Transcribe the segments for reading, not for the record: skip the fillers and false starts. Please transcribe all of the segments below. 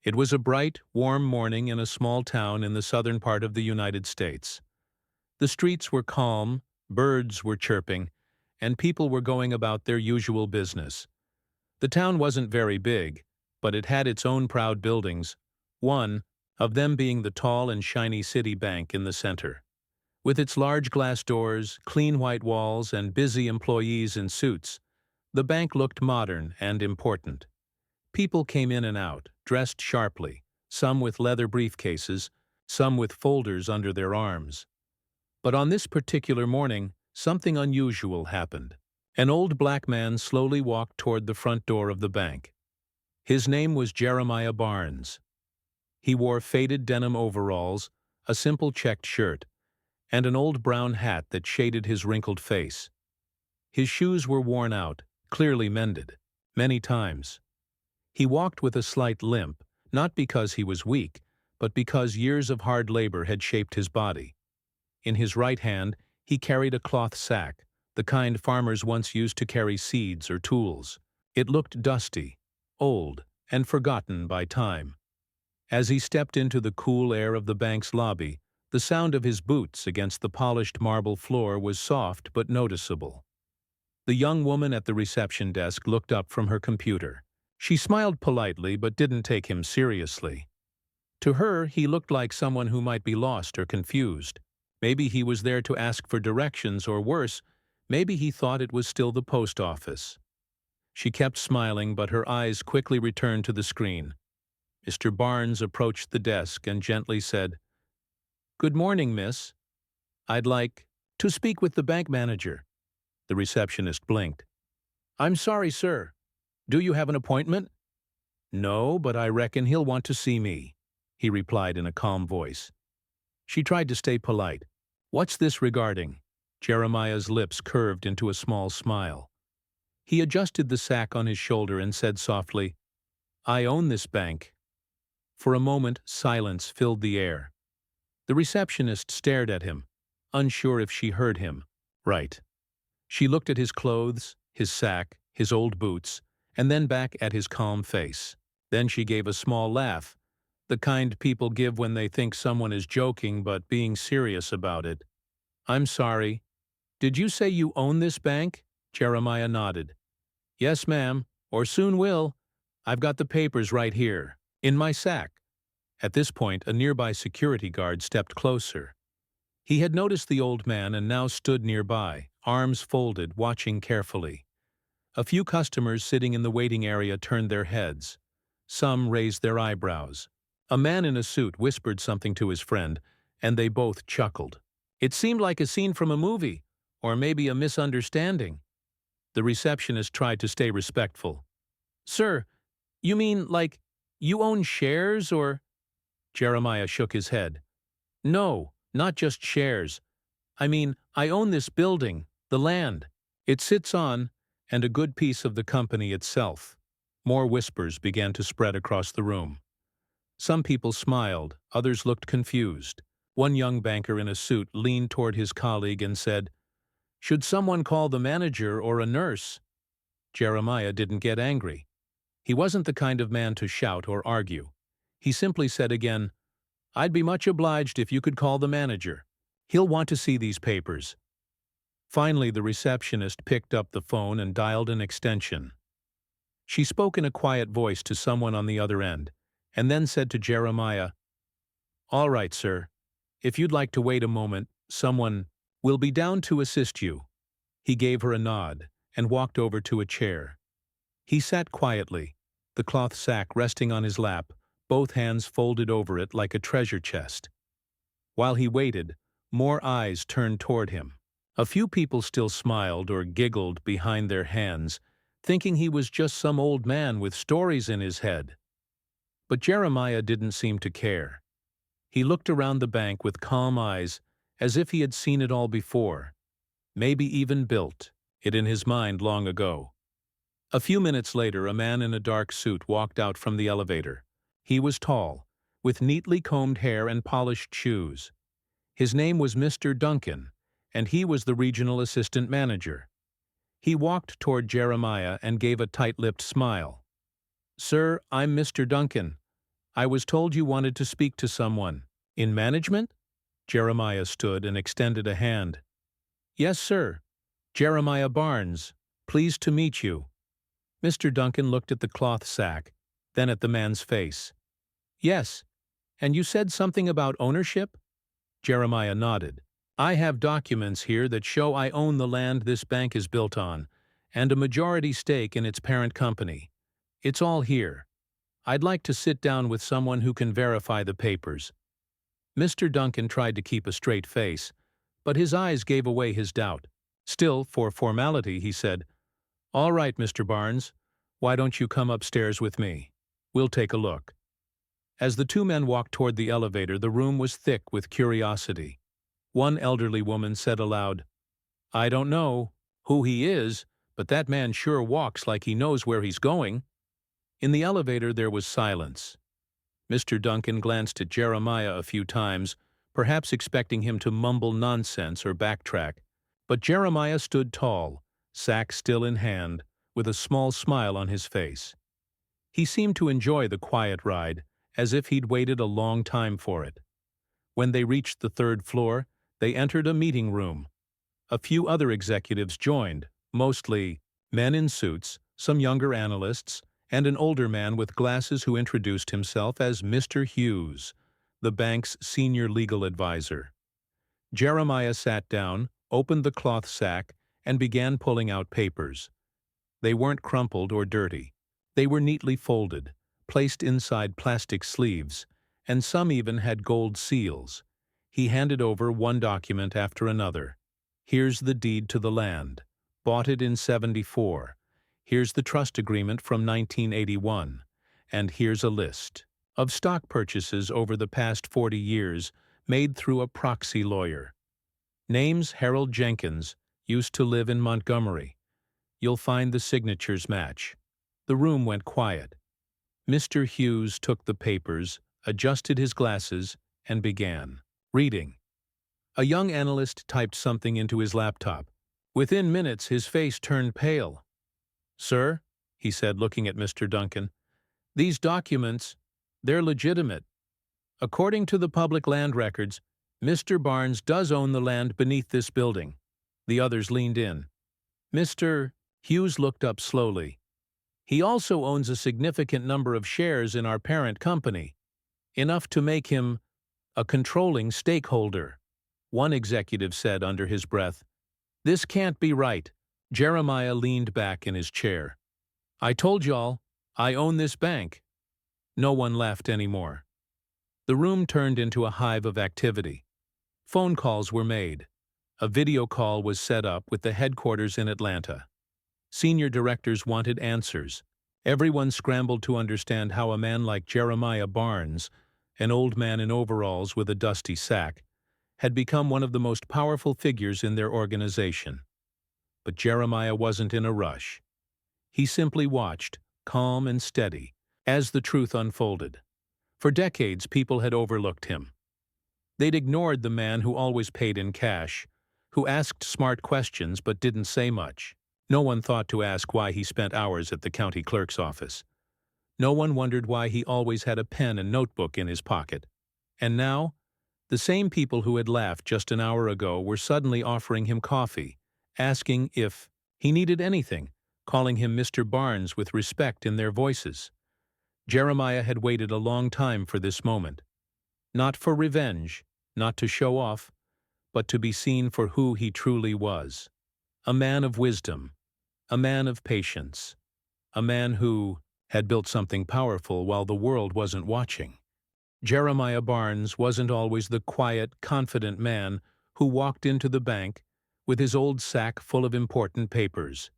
It was a bright, warm morning in a small town in the southern part of the United States. The streets were calm, birds were chirping, and people were going about their usual business. The town wasn't very big, but it had its own proud buildings, one of them being the tall and shiny City Bank in the center. With its large glass doors, clean white walls, and busy employees in suits, the bank looked modern and important. People came in and out, dressed sharply, some with leather briefcases, some with folders under their arms. But on this particular morning, something unusual happened. An old black man slowly walked toward the front door of the bank. His name was Jeremiah Barnes. He wore faded denim overalls, a simple checked shirt, and an old brown hat that shaded his wrinkled face. His shoes were worn out, clearly mended, many times. He walked with a slight limp, not because he was weak, but because years of hard labor had shaped his body. In his right hand, he carried a cloth sack, the kind farmers once used to carry seeds or tools. It looked dusty, old, and forgotten by time. As he stepped into the cool air of the bank's lobby, the sound of his boots against the polished marble floor was soft but noticeable. The young woman at the reception desk looked up from her computer. She smiled politely but didn't take him seriously. To her, he looked like someone who might be lost or confused. Maybe he was there to ask for directions, or worse, maybe he thought it was still the post office. She kept smiling, but her eyes quickly returned to the screen. Mr. Barnes approached the desk and gently said, "Good morning, miss. I'd like to speak with the bank manager." The receptionist blinked. "I'm sorry, sir. Do you have an appointment?" "No, but I reckon he'll want to see me," he replied in a calm voice. She tried to stay polite. "What's this regarding?" Jeremiah's lips curved into a small smile. He adjusted the sack on his shoulder and said softly, "I own this bank." For a moment, silence filled the air. The receptionist stared at him, unsure if she heard him right. She looked at his clothes, his sack, his old boots, and then back at his calm face. Then she gave a small laugh, the kind people give when they think someone is joking but being serious about it. "I'm sorry. Did you say you own this bank?" Jeremiah nodded. "Yes, ma'am, or soon will. I've got the papers right here, in my sack." At this point, a nearby security guard stepped closer. He had noticed the old man and now stood nearby, arms folded, watching carefully. A few customers sitting in the waiting area turned their heads. Some raised their eyebrows. A man in a suit whispered something to his friend, and they both chuckled. It seemed like a scene from a movie, or maybe a misunderstanding. The receptionist tried to stay respectful. "Sir, you mean, like, you own shares, or—" Jeremiah shook his head. "No, not just shares. I mean, I own this building, the land. It sits on, and a good piece of the company itself." More whispers began to spread across the room. Some people smiled, others looked confused. One young banker in a suit leaned toward his colleague and said, "Should someone call the manager or a nurse?" Jeremiah didn't get angry. He wasn't the kind of man to shout or argue. He simply said again, "I'd be much obliged if you could call the manager. He'll want to see these papers." Finally, the receptionist picked up the phone and dialed an extension. She spoke in a quiet voice to someone on the other end, and then said to Jeremiah, "All right, sir. If you'd like to wait a moment, someone will be down to assist you." He gave her a nod and walked over to a chair. He sat quietly, the cloth sack resting on his lap, both hands folded over it like a treasure chest. While he waited, more eyes turned toward him. A few people still smiled or giggled behind their hands, thinking he was just some old man with stories in his head. But Jeremiah didn't seem to care. He looked around the bank with calm eyes, as if he had seen it all before, maybe even built it in his mind long ago. A few minutes later, a man in a dark suit walked out from the elevator. He was tall, with neatly combed hair and polished shoes. His name was Mr. Duncan, and he was the regional assistant manager. He walked toward Jeremiah and gave a tight-lipped smile. "Sir, I'm Mr. Duncan. I was told you wanted to speak to someone. In management? Jeremiah stood and extended a hand. Yes, sir. Jeremiah Barnes. Pleased to meet you. Mr. Duncan looked at the cloth sack, then at the man's face. Yes. And you said something about ownership? Jeremiah nodded. I have documents here that show I own the land this bank is built on, and a majority stake in its parent company. It's all here. I'd like to sit down with someone who can verify the papers. Mr. Duncan tried to keep a straight face, but his eyes gave away his doubt. Still, for formality, he said, All right, Mr. Barnes, why don't you come upstairs with me? We'll take a look. As the two men walked toward the elevator, the room was thick with curiosity. One elderly woman said aloud, I don't know who he is, but that man sure walks like he knows where he's going. In the elevator there was silence. Mr. Duncan glanced at Jeremiah a few times, perhaps expecting him to mumble nonsense or backtrack. But Jeremiah stood tall, sack still in hand, with a small smile on his face. He seemed to enjoy the quiet ride, as if he'd waited a long time for it. When they reached the third floor, they entered a meeting room. A few other executives joined, mostly men in suits, some younger analysts, and an older man with glasses who introduced himself as Mr. Hughes, the bank's senior legal advisor. Jeremiah sat down, opened the cloth sack, and began pulling out papers. They weren't crumpled or dirty. They were neatly folded, placed inside plastic sleeves, and some even had gold seals. He handed over one document after another. Here's the deed to the land. Bought it in '74. Here's the trust agreement from 1981. And here's a list of stock purchases over the past 40 years made through a proxy lawyer. Names Harold Jenkins, used to live in Montgomery. You'll find the signatures match. The room went quiet. Mr. Hughes took the papers, adjusted his glasses, and began reading. A young analyst typed something into his laptop. Within minutes, his face turned pale. Sir, he said, looking at Mr. Duncan, these documents, they're legitimate. According to the public land records, Mr. Barnes does own the land beneath this building. The others leaned in. Mr. Hughes looked up slowly. He also owns a significant number of shares in our parent company, enough to make him a controlling stakeholder. One executive said under his breath, This can't be right. Jeremiah leaned back in his chair. I told y'all, I own this bank. No one laughed anymore. The room turned into a hive of activity. Phone calls were made. A video call was set up with the headquarters in Atlanta. Senior directors wanted answers. Everyone scrambled to understand how a man like Jeremiah Barnes, an old man in overalls with a dusty sack, had become one of the most powerful figures in their organization. But Jeremiah wasn't in a rush. He simply watched, calm and steady, as the truth unfolded. For decades, people had overlooked him. They'd ignored the man who always paid in cash, who asked smart questions but didn't say much. No one thought to ask why he spent hours at the county clerk's office. No one wondered why he always had a pen and notebook in his pocket. And now, the same people who had laughed just an hour ago were suddenly offering him coffee, asking if he needed anything, calling him Mr. Barnes with respect in their voices. Jeremiah had waited a long time for this moment. Not for revenge, not to show off, but to be seen for who he truly was. A man of wisdom, a man of patience, a man who had built something powerful while the world wasn't watching. Jeremiah Barnes wasn't always the quiet, confident man who walked into the bank with his old sack full of important papers.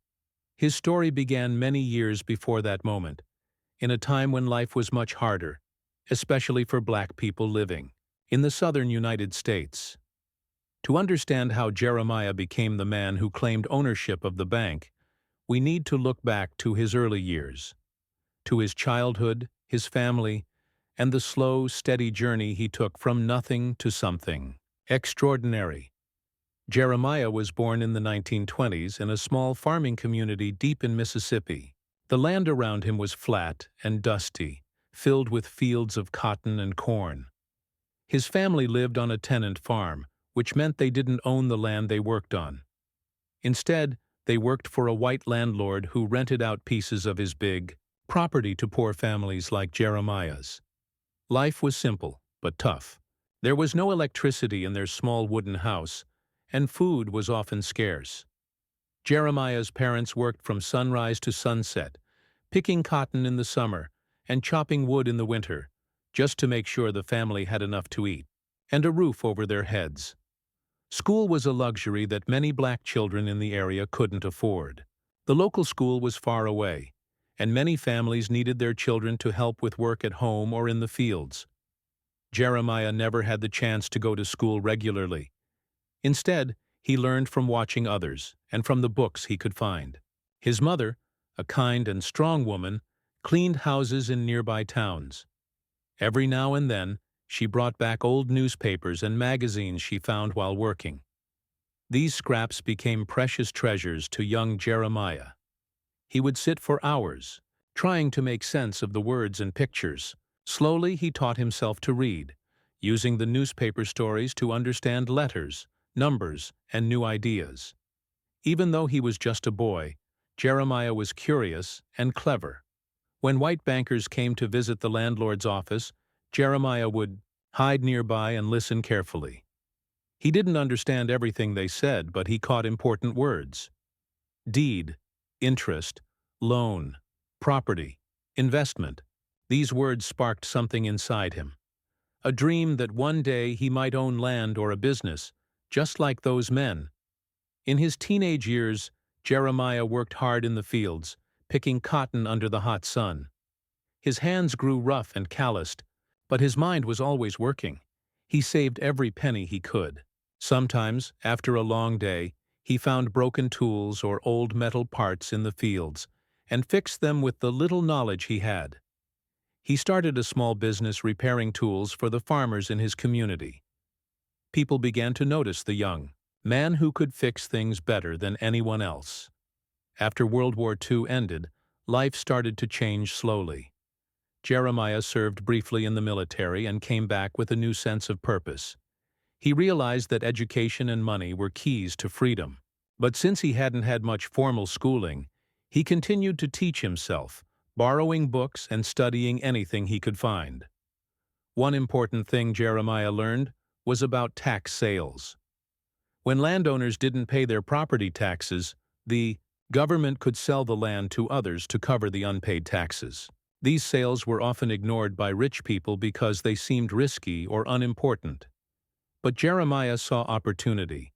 His story began many years before that moment, in a time when life was much harder, especially for black people living in the southern United States. To understand how Jeremiah became the man who claimed ownership of the bank, we need to look back to his early years, to his childhood, his family, and the slow, steady journey he took from nothing to something extraordinary. Jeremiah was born in the 1920s in a small farming community deep in Mississippi. The land around him was flat and dusty, filled with fields of cotton and corn. His family lived on a tenant farm, which meant they didn't own the land they worked on. Instead, they worked for a white landlord who rented out pieces of his big property to poor families like Jeremiah's. Life was simple, but tough. There was no electricity in their small wooden house, and food was often scarce. Jeremiah's parents worked from sunrise to sunset, picking cotton in the summer and chopping wood in the winter, just to make sure the family had enough to eat and a roof over their heads. School was a luxury that many black children in the area couldn't afford. The local school was far away, and many families needed their children to help with work at home or in the fields. Jeremiah never had the chance to go to school regularly. Instead, he learned from watching others and from the books he could find. His mother, a kind and strong woman, cleaned houses in nearby towns. Every now and then, she brought back old newspapers and magazines she found while working. These scraps became precious treasures to young Jeremiah. He would sit for hours, trying to make sense of the words and pictures. Slowly, he taught himself to read, using the newspaper stories to understand letters, numbers, and new ideas. Even though he was just a boy, Jeremiah was curious and clever. When white bankers came to visit the landlord's office, Jeremiah would hide nearby and listen carefully. He didn't understand everything they said, but he caught important words. Deed, interest, loan, property, investment. These words sparked something inside him. A dream that one day he might own land or a business, just like those men. In his teenage years, Jeremiah worked hard in the fields, picking cotton under the hot sun. His hands grew rough and calloused, but his mind was always working. He saved every penny he could. Sometimes, after a long day, he found broken tools or old metal parts in the fields and fixed them with the little knowledge he had. He started a small business repairing tools for the farmers in his community. People began to notice the young man who could fix things better than anyone else. After World War II ended, life started to change slowly. Jeremiah served briefly in the military and came back with a new sense of purpose. He realized that education and money were keys to freedom. But since he hadn't had much formal schooling, he continued to teach himself, borrowing books and studying anything he could find. One important thing Jeremiah learned was about tax sales. When landowners didn't pay their property taxes, the government could sell the land to others to cover the unpaid taxes. These sales were often ignored by rich people because they seemed risky or unimportant. But Jeremiah saw opportunity.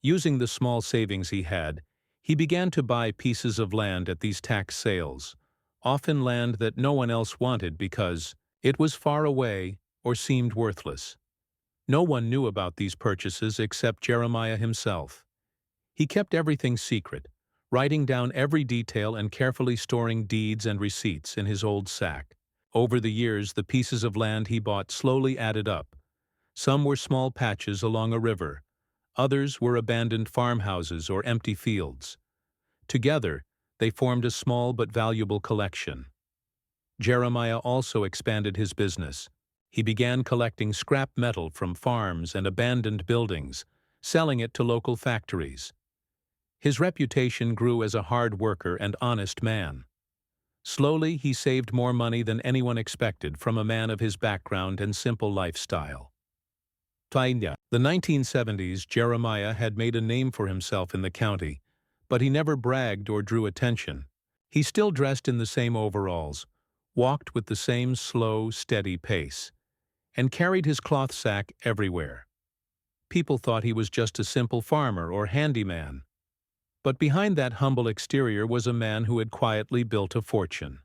Using the small savings he had, he began to buy pieces of land at these tax sales, often land that no one else wanted because it was far away or seemed worthless. No one knew about these purchases except Jeremiah himself. He kept everything secret, writing down every detail and carefully storing deeds and receipts in his old sack. Over the years, the pieces of land he bought slowly added up. Some were small patches along a river. Others were abandoned farmhouses or empty fields. Together, they formed a small but valuable collection. Jeremiah also expanded his business. He began collecting scrap metal from farms and abandoned buildings, selling it to local factories. His reputation grew as a hard worker and honest man. Slowly, he saved more money than anyone expected from a man of his background and simple lifestyle. The 1970s, Jeremiah had made a name for himself in the county, but he never bragged or drew attention. He still dressed in the same overalls, walked with the same slow, steady pace, and carried his cloth sack everywhere. People thought he was just a simple farmer or handyman. But behind that humble exterior was a man who had quietly built a fortune.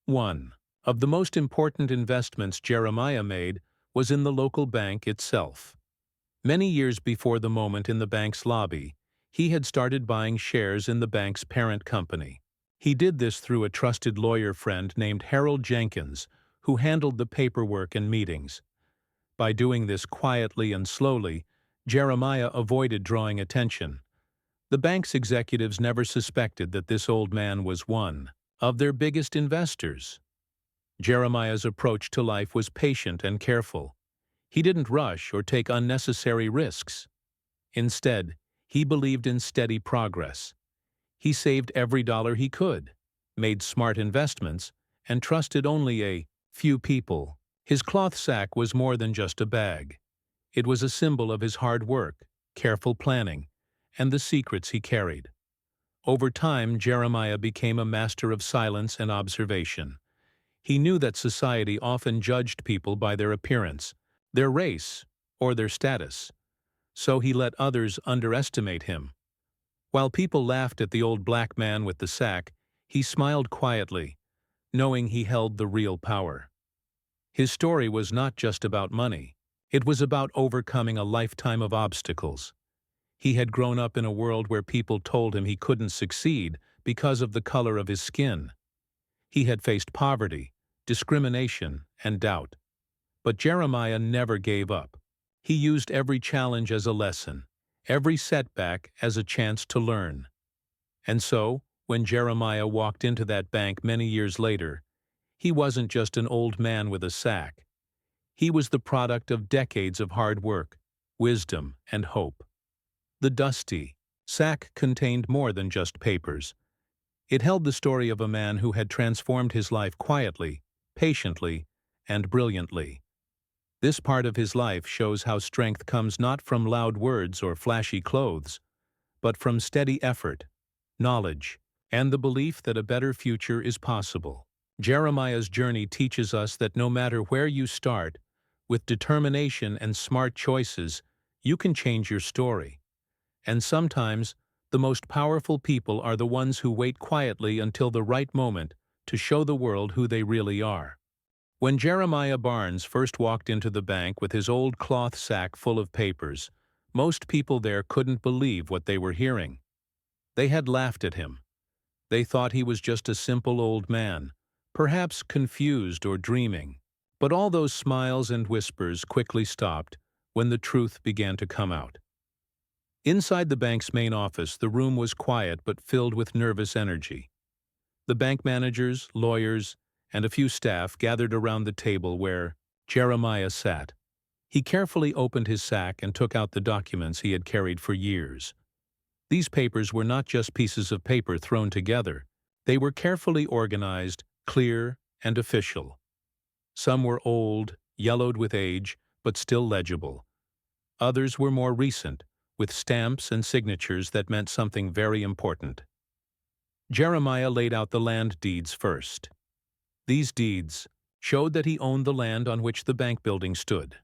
One of the most important investments Jeremiah made was in the local bank itself. Many years before the moment in the bank's lobby, he had started buying shares in the bank's parent company. He did this through a trusted lawyer friend named Harold Jenkins, who handled the paperwork and meetings. By doing this quietly and slowly, Jeremiah avoided drawing attention. The bank's executives never suspected that this old man was one of their biggest investors. Jeremiah's approach to life was patient and careful. He didn't rush or take unnecessary risks. Instead, he believed in steady progress. He saved every dollar he could, made smart investments, and trusted only a few people. His cloth sack was more than just a bag. It was a symbol of his hard work, careful planning, and the secrets he carried. Over time, Jeremiah became a master of silence and observation. He knew that society often judged people by their appearance, their race, or their status. So he let others underestimate him. While people laughed at the old black man with the sack, he smiled quietly, knowing he held the real power. His story was not just about money. It was about overcoming a lifetime of obstacles. He had grown up in a world where people told him he couldn't succeed because of the color of his skin. He had faced poverty, discrimination, and doubt. But Jeremiah never gave up. He used every challenge as a lesson, every setback as a chance to learn. And so, when Jeremiah walked into that bank many years later, he wasn't just an old man with a sack. He was the product of decades of hard work, wisdom, and hope. The dusty sack contained more than just papers. It held the story of a man who had transformed his life quietly, patiently, and brilliantly. This part of his life shows how strength comes not from loud words or flashy clothes, but from steady effort, knowledge, and the belief that a better future is possible. Jeremiah's journey teaches us that no matter where you start, with determination and smart choices, you can change your story. And sometimes, the most powerful people are the ones who wait quietly until the right moment to show the world who they really are. When Jeremiah Barnes first walked into the bank with his old cloth sack full of papers, most people there couldn't believe what they were hearing. They had laughed at him. They thought he was just a simple old man, perhaps confused or dreaming. But all those smiles and whispers quickly stopped when the truth began to come out. Inside the bank's main office, the room was quiet but filled with nervous energy. The bank managers, lawyers, and a few staff gathered around the table where Jeremiah sat. He carefully opened his sack and took out the documents he had carried for years. These papers were not just pieces of paper thrown together. They were carefully organized, clear, and official. Some were old, yellowed with age, but still legible. Others were more recent, with stamps and signatures that meant something very important. Jeremiah laid out the land deeds first. These deeds showed that he owned the land on which the bank building stood.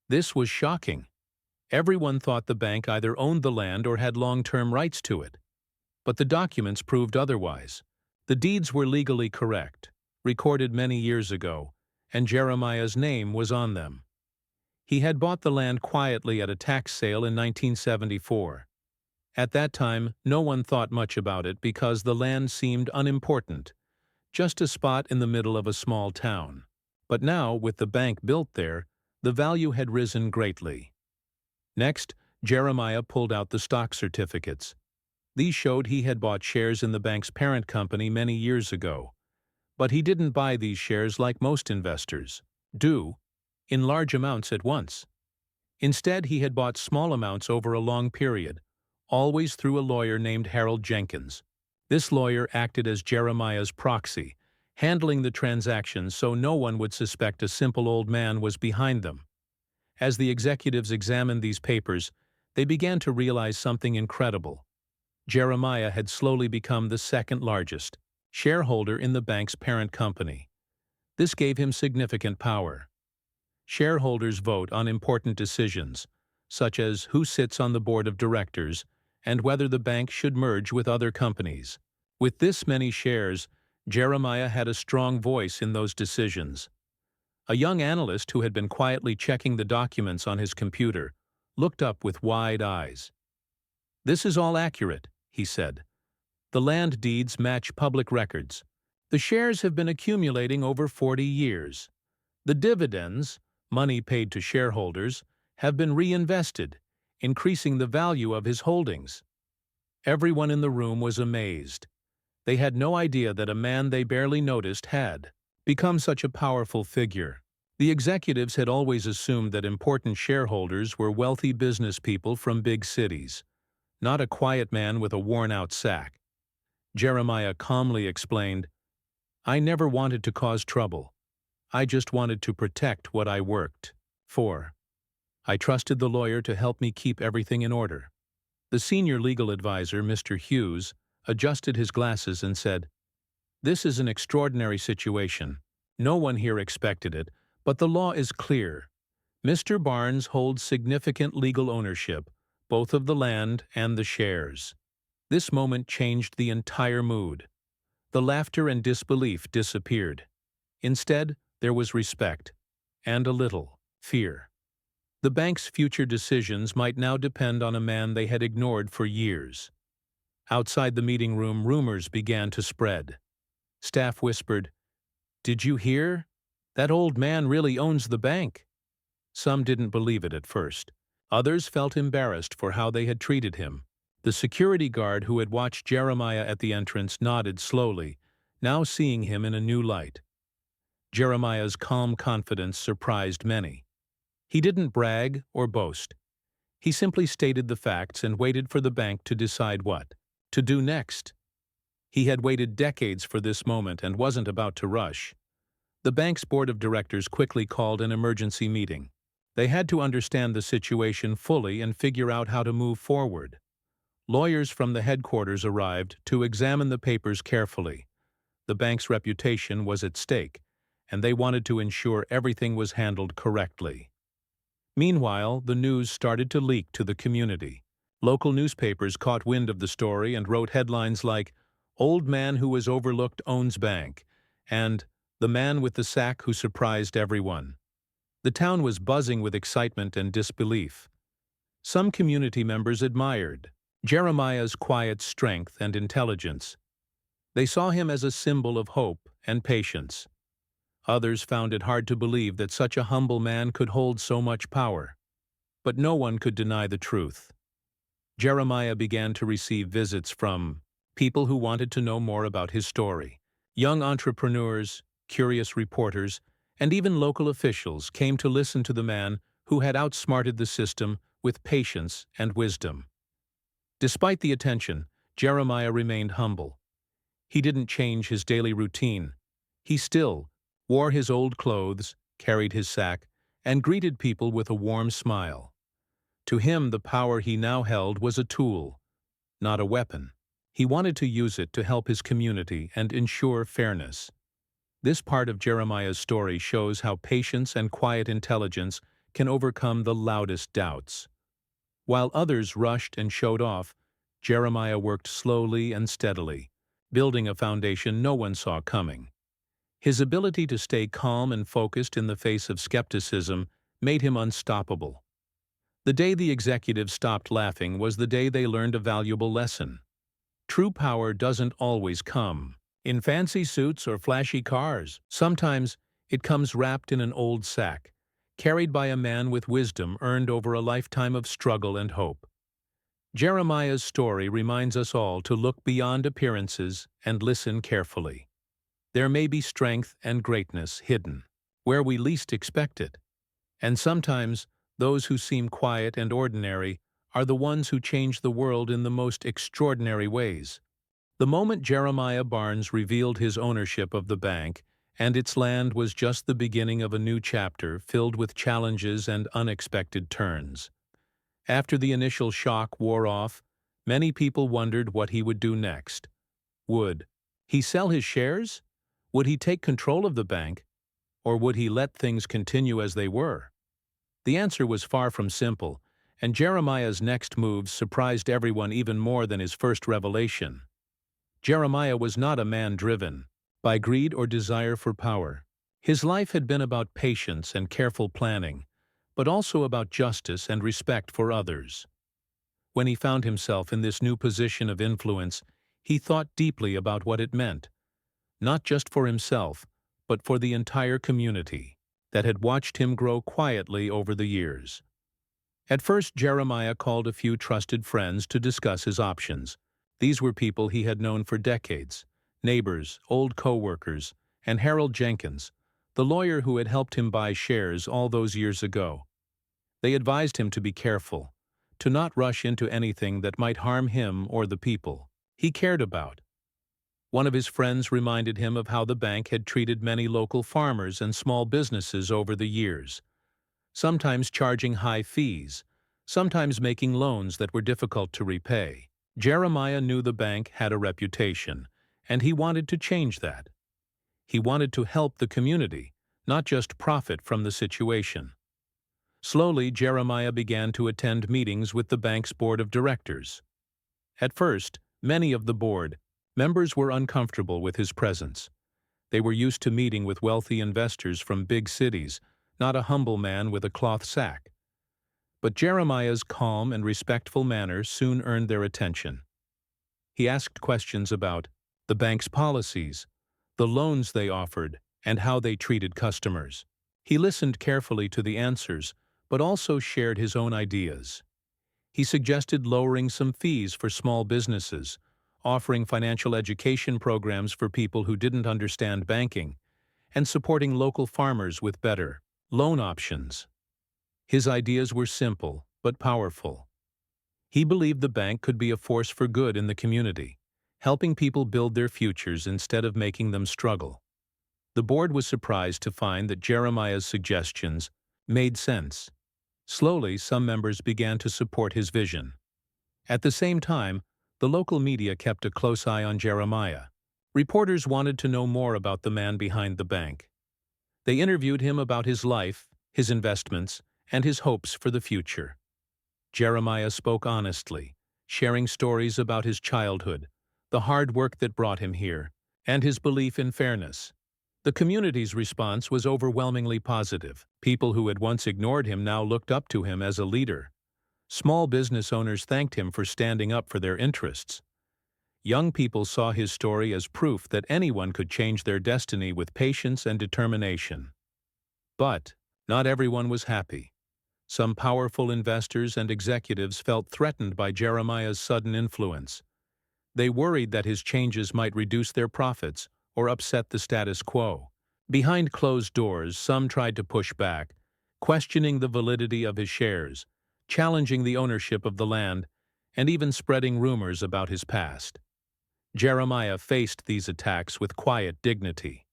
This was shocking. Everyone thought the bank either owned the land or had long-term rights to it. But the documents proved otherwise. The deeds were legally correct, recorded many years ago, and Jeremiah's name was on them. He had bought the land quietly at a tax sale in 1974. At that time, no one thought much about it because the land seemed unimportant, just a spot in the middle of a small town. But now, with the bank built there, the value had risen greatly. Next, Jeremiah pulled out the stock certificates. These showed he had bought shares in the bank's parent company many years ago. But he didn't buy these shares like most investors do, in large amounts at once. Instead, he had bought small amounts over a long period, always through a lawyer named Harold Jenkins. This lawyer acted as Jeremiah's proxy, handling the transactions so no one would suspect a simple old man was behind them. As the executives examined these papers, they began to realize something incredible. Jeremiah had slowly become the second largest shareholder in the bank's parent company. This gave him significant power. Shareholders vote on important decisions, such as who sits on the board of directors and whether the bank should merge with other companies. With this many shares, Jeremiah had a strong voice in those decisions. A young analyst who had been quietly checking the documents on his computer looked up with wide eyes. "This is all accurate," he said. "The land deeds match public records. The shares have been accumulating over 40 years. The dividends, money paid to shareholders, have been reinvested, increasing the value of his holdings." Everyone in the room was amazed. They had no idea that a man they barely noticed had become such a powerful figure? The executives had always assumed that important shareholders were wealthy business people from big cities, not a quiet man with a worn-out sack. Jeremiah calmly explained, "I never wanted to cause trouble. I just wanted to protect what I worked for. I trusted the lawyer to help me keep everything in order." The senior legal advisor, Mr. Hughes, adjusted his glasses and said, "This is an extraordinary situation. No one here expected it, but the law is clear. Mr. Barnes holds significant legal ownership, both of the land and the shares." This moment changed the entire mood. The laughter and disbelief disappeared. Instead, there was respect, and a little fear. The bank's future decisions might now depend on a man they had ignored for years. Outside the meeting room, rumors began to spread. Staff whispered, "Did you hear? That old man really owns the bank." Some didn't believe it at first. Others felt embarrassed for how they had treated him. The security guard who had watched Jeremiah at the entrance nodded slowly, now seeing him in a new light. Jeremiah's calm confidence surprised many. He didn't brag or boast. He simply stated the facts and waited for the bank to decide what to do next. He had waited decades for this moment and wasn't about to rush. The bank's board of directors quickly called an emergency meeting. They had to understand the situation fully and figure out how to move forward. Lawyers from the headquarters arrived to examine the papers carefully. The bank's reputation was at stake, and they wanted to ensure everything was handled correctly. Meanwhile, the news started to leak to the community. Local newspapers caught wind of the story and wrote headlines like, "Old Man Who Was Overlooked Owns Bank," and "The Man with the Sack Who Surprised Everyone." The town was buzzing with excitement and disbelief. Some community members admired Jeremiah's quiet strength and intelligence. They saw him as a symbol of hope and patience. Others found it hard to believe that such a humble man could hold so much power. But no one could deny the truth. Jeremiah began to receive visits from people who wanted to know more about his story. Young entrepreneurs, curious reporters, and even local officials came to listen to the man who had outsmarted the system with patience and wisdom. Despite the attention, Jeremiah remained humble. He didn't change his daily routine. He still wore his old clothes, carried his sack, and greeted people with a warm smile. To him, the power he now held was a tool, not a weapon. He wanted to use it to help his community and ensure fairness. This part of Jeremiah's story shows how patience and quiet intelligence can overcome the loudest doubts. While others rushed and showed off, Jeremiah worked slowly and steadily, building a foundation no one saw coming. His ability to stay calm and focused in the face of skepticism made him unstoppable. The day the executives stopped laughing was the day they learned a valuable lesson. True power doesn't always come in fancy suits or flashy cars. Sometimes it comes wrapped in an old sack, carried by a man with wisdom earned over a lifetime of struggle and hope. Jeremiah's story reminds us all to look beyond appearances and listen carefully. There may be strength and greatness hidden where we least expect it, and sometimes those who seem quiet and ordinary are the ones who change the world in the most extraordinary ways. The moment Jeremiah Barnes revealed his ownership of the bank and its land was just the beginning of a new chapter filled with challenges and unexpected turns. After the initial shock wore off, many people wondered what he would do next. Would he sell his shares? Would he take control of the bank? Or would he let things continue as they were? The answer was far from simple, and Jeremiah's next moves surprised everyone even more than his first revelation. Jeremiah was not a man driven by greed or desire for power. His life had been about patience and careful planning, but also about justice and respect for others. When he found himself in this new position of influence, he thought deeply about what it meant, not just for himself, but for the entire community that had watched him grow quietly over the years. At first, Jeremiah called a few trusted friends to discuss his options. These were people he had known for decades, neighbors, old co-workers, and Harold Jenkins, the lawyer who had helped him buy shares all those years ago. They advised him to be careful, to not rush into anything that might harm him or the people he cared about. One of his friends reminded him of how the bank had treated many local farmers and small businesses over the years, sometimes charging high fees, sometimes making loans that were difficult to repay. Jeremiah knew the bank had a reputation, and he wanted to change that. He wanted to help the community, not just profit from the situation. Slowly, Jeremiah began to attend meetings with the bank's board of directors. At first, many of the board members were uncomfortable with his presence. They were used to meeting with wealthy investors from big cities, not a humble man with a cloth sack. But Jeremiah's calm and respectful manner soon earned their attention. He asked questions about the bank's policies, the loans they offered, and how they treated customers. He listened carefully to the answers, but also shared his own ideas. He suggested lowering some fees for small businesses, offering financial education programs for people who didn't understand banking, and supporting local farmers with better loan options. His ideas were simple but powerful. He believed the bank could be a force for good in the community, helping people build their futures instead of making them struggle. The board was surprised to find that Jeremiah's suggestions made sense. Slowly, some members began to support his vision. At the same time, the local media kept a close eye on Jeremiah. Reporters wanted to know more about the man behind the bank. They interviewed him about his life, his investments, and his hopes for the future. Jeremiah spoke honestly, sharing stories about his childhood, the hard work that brought him here, and his belief in fairness. The community's response was overwhelmingly positive. People who had once ignored him now looked up to him as a leader. Small business owners thanked him for standing up for their interests. Young people saw his story as proof that anyone could change their destiny with patience and determination. But not everyone was happy. Some powerful investors and executives felt threatened by Jeremiah's sudden influence. They worried that his changes might reduce their profits or upset the status quo. Behind closed doors, some tried to push back, questioning the validity of his shares, challenging the ownership of the land, and even spreading rumors about his past. Jeremiah faced these attacks with quiet dignity.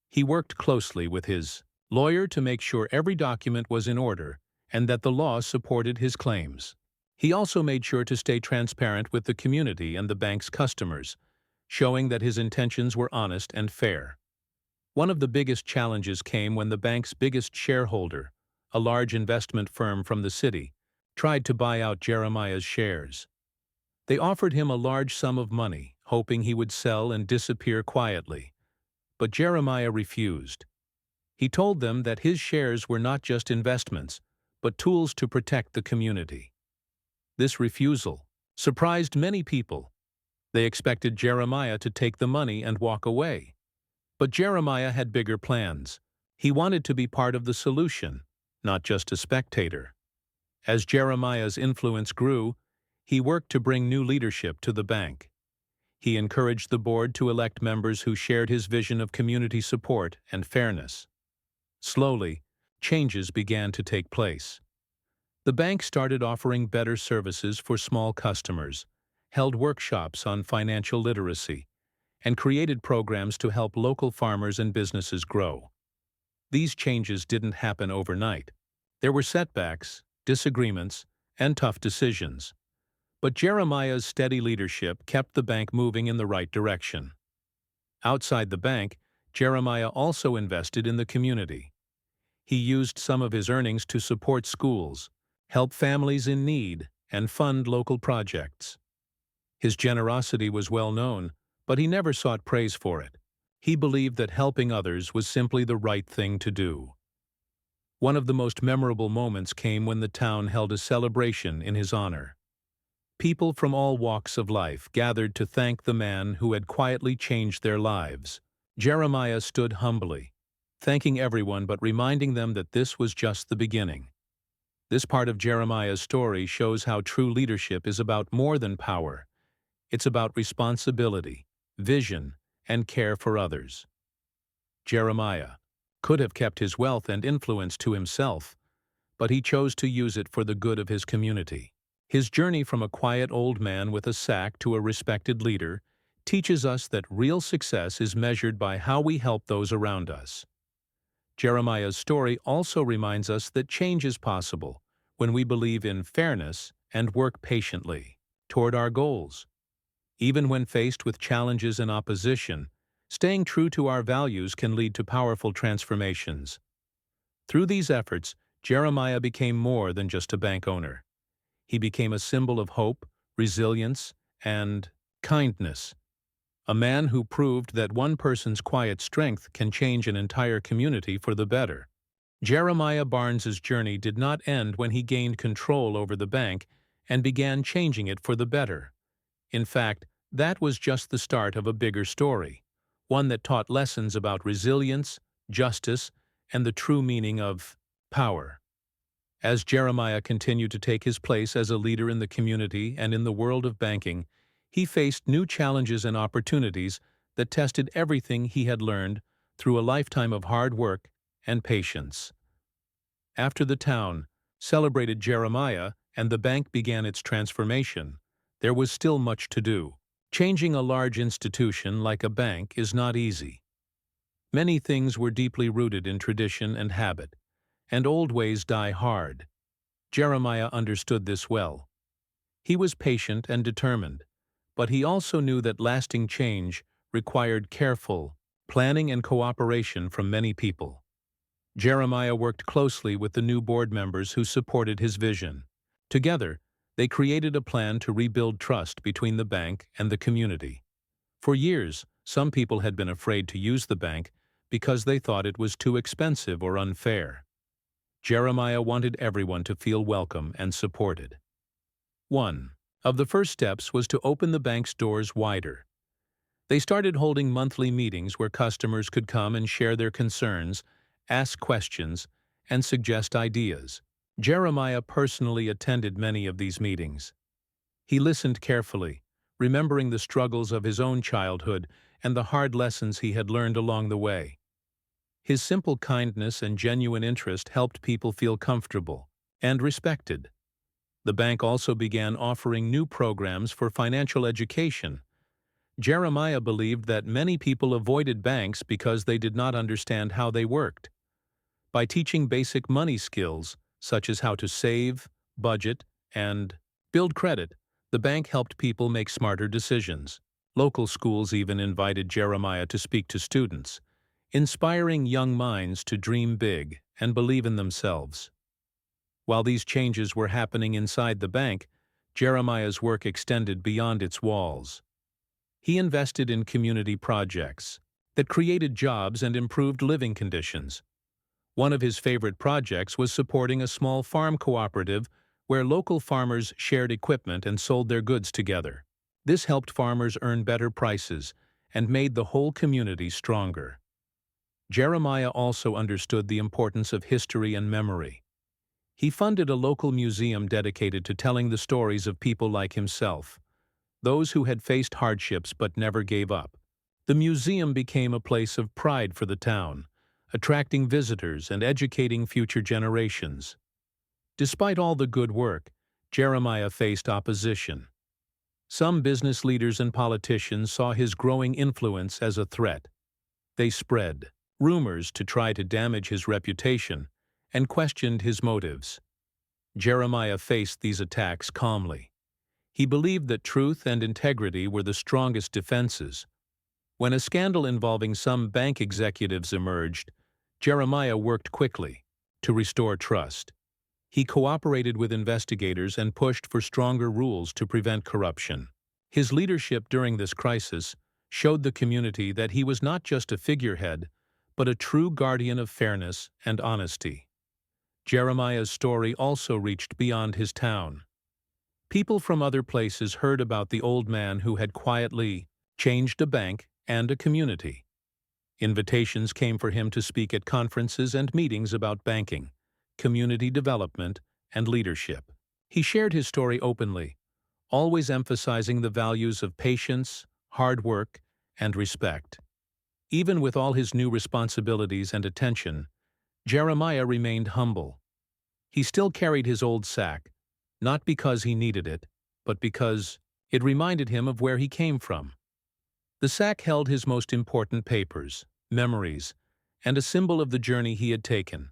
He worked closely with his lawyer to make sure every document was in order and that the law supported his claims. He also made sure to stay transparent with the community and the bank's customers, showing that his intentions were honest and fair. One of the biggest challenges came when the bank's biggest shareholder, a large investment firm from the city, tried to buy out Jeremiah's shares. They offered him a large sum of money, hoping he would sell and disappear quietly. But Jeremiah refused. He told them that his shares were not just investments, but tools to protect the community. This refusal surprised many people. They expected Jeremiah to take the money and walk away. But Jeremiah had bigger plans. He wanted to be part of the solution, not just a spectator. As Jeremiah's influence grew, he worked to bring new leadership to the bank. He encouraged the board to elect members who shared his vision of community support and fairness. Slowly, changes began to take place. The bank started offering better services for small customers, held workshops on financial literacy, and created programs to help local farmers and businesses grow. These changes didn't happen overnight. There were setbacks, disagreements, and tough decisions. But Jeremiah's steady leadership kept the bank moving in the right direction. Outside the bank, Jeremiah also invested in the community. He used some of his earnings to support schools, help families in need, and fund local projects. His generosity was well known, but he never sought praise for it. He believed that helping others was simply the right thing to do. One of the most memorable moments came when the town held a celebration in his honor. People from all walks of life gathered to thank the man who had quietly changed their lives. Jeremiah stood humbly, thanking everyone but reminding them that this was just the beginning. This part of Jeremiah's story shows how true leadership is about more than power. It's about responsibility, vision, and care for others. Jeremiah could have kept his wealth and influence to himself, but he chose to use it for the good of his community. His journey from a quiet old man with a sack to a respected leader teaches us that real success is measured by how we help those around us. Jeremiah's story also reminds us that change is possible when we believe in fairness and work patiently toward our goals. Even when faced with challenges and opposition, staying true to our values can lead to powerful transformations. Through these efforts, Jeremiah became more than just a bank owner. He became a symbol of hope, resilience, and kindness. A man who proved that one person's quiet strength can change an entire community for the better. Jeremiah Barnes's journey did not end when he gained control over the bank and began changing it for the better. In fact, that was just the start of a bigger story, one that taught lessons about resilience, justice, and the true meaning of power. As Jeremiah continued to take his place as a leader in the community and in the world of banking, he faced new challenges and opportunities that tested everything he had learned through a lifetime of hard work and patience. After the town celebrated Jeremiah and the bank began its transformation, there was still much to do. Changing a large institution like a bank is not easy. Many things were deeply rooted in tradition and habit, and old ways die hard. Jeremiah understood this well. He was patient and determined, but he also knew that lasting change required careful planning and cooperation from many people. Jeremiah worked closely with the new board members who supported his vision. Together, they created a plan to rebuild trust between the bank and the community. For years, some people had been afraid to use the bank because they thought it was too expensive or unfair. Jeremiah wanted everyone to feel welcome and supported. One of the first steps was to open the bank's doors wider. They started holding monthly meetings where customers could come and share their concerns, ask questions, and suggest ideas. Jeremiah personally attended many of these meetings. He listened carefully, remembering the struggles of his own childhood and the hard lessons he had learned along the way. His simple kindness and genuine interest helped people feel comfortable and respected. The bank also began offering new programs for financial education. Jeremiah believed that many people avoided banks because they did not understand how they worked. By teaching basic money skills, such as how to save, budget, and build credit, the bank helped people make smarter decisions. Local schools even invited Jeremiah to speak to students, inspiring young minds to dream big and believe in themselves. While these changes were happening inside the bank, Jeremiah's work extended beyond its walls. He invested in community projects that created jobs and improved living conditions. One of his favorite projects was supporting a small farm cooperative where local farmers shared equipment and sold their goods together. This helped farmers earn better prices and made the whole community stronger. Jeremiah also understood the importance of history and memory. He funded a local museum dedicated to telling the stories of people like himself, those who had faced hardships but never gave up. The museum became a place of pride for the town, attracting visitors and educating future generations. Despite all the good work, Jeremiah faced opposition. Some business leaders and politicians saw his growing influence as a threat. They spread rumors to try to damage his reputation and questioned his motives. Jeremiah faced these attacks calmly. He believed that truth and integrity were the strongest defenses. When a scandal involving some bank executives emerged, Jeremiah worked quickly to restore trust. He cooperated with investigators and pushed for stronger rules to prevent corruption. His leadership during this crisis showed the community that he was not just a figurehead, but a true guardian of fairness and honesty. Jeremiah's story also reached beyond his town. People from other places heard about the old man who had quietly changed a bank and a community. Invitations came for him to speak at conferences and meetings about banking, community development, and leadership. He shared his story openly, always emphasizing the values of patience, hard work, and respect. Even with all his new responsibilities and attention, Jeremiah remained humble. He still carried his old sack, not because he needed it, but because it reminded him of where he came from. The sack held his most important papers, memories, and a symbol of the journey he had taken.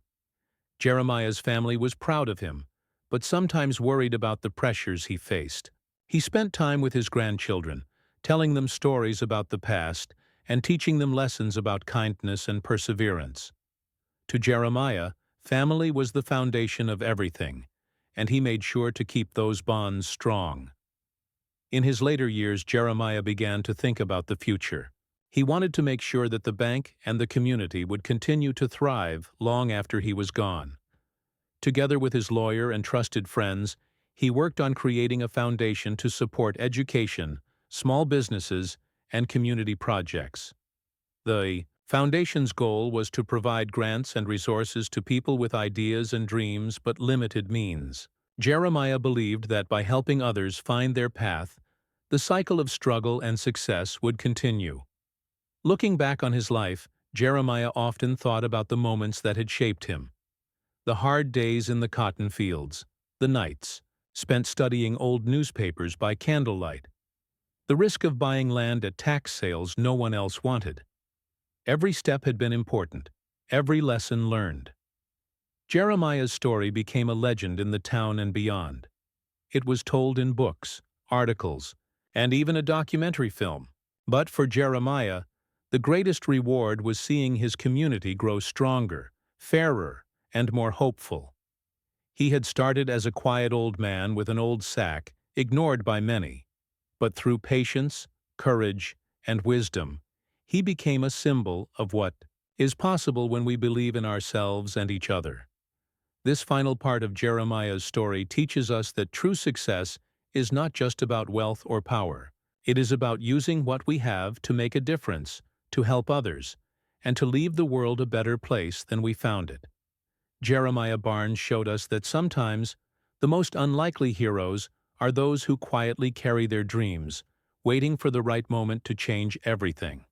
Jeremiah's family was proud of him, but sometimes worried about the pressures he faced. He spent time with his grandchildren, telling them stories about the past and teaching them lessons about kindness and perseverance. To Jeremiah, family was the foundation of everything, and he made sure to keep those bonds strong. In his later years, Jeremiah began to think about the future. He wanted to make sure that the bank and the community would continue to thrive long after he was gone. Together with his lawyer and trusted friends, he worked on creating a foundation to support education, small businesses, and community projects. The foundation's goal was to provide grants and resources to people with ideas and dreams but limited means. Jeremiah believed that by helping others find their path, the cycle of struggle and success would continue. Looking back on his life, Jeremiah often thought about the moments that had shaped him. The hard days in the cotton fields, the nights spent studying old newspapers by candlelight, the risk of buying land at tax sales no one else wanted. Every step had been important, every lesson learned. Jeremiah's story became a legend in the town and beyond. It was told in books, articles, and even a documentary film. But for Jeremiah, the greatest reward was seeing his community grow stronger, fairer, and more hopeful. He had started as a quiet old man with an old sack, ignored by many. But through patience, courage, and wisdom, he became a symbol of what is possible when we believe in ourselves and each other. This final part of Jeremiah's story teaches us that true success is not just about wealth or power. It is about using what we have to make a difference, to help others, and to leave the world a better place than we found it. Jeremiah Barnes showed us that sometimes the most unlikely heroes are those who quietly carry their dreams, waiting for the right moment to change everything.